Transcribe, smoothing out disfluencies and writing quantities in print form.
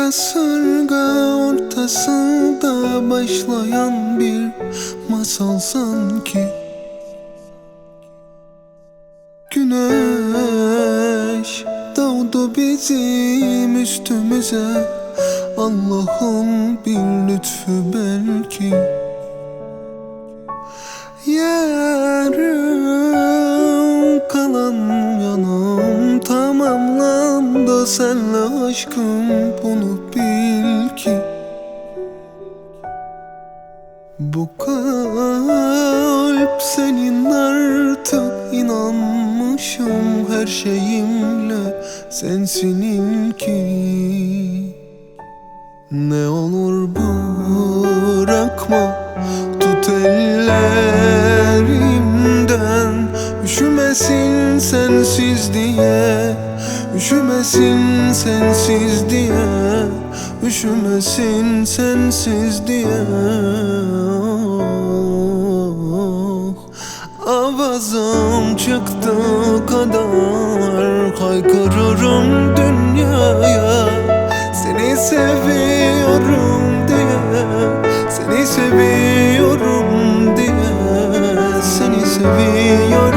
kasırga ortasında başlayan bir masal sanki. Güneş doğdu bizim üstümüze, Allah'ın bir lütfu belki. Yarım kalan yanım tamamlandı senle aşkım, bunu bil ki. Bu kalp senin artık, inanmışım her şeyimle sensin ilki. Ne olur bırakma, tut ellerimden, üşümesin sensiz diye, üşümesin sensiz diye, üşümesin sensiz diye. Avazım çıktı kadar haykırırım dünyaya, seni seviyorum diye, seni seviyorum diye, seni seviyorum.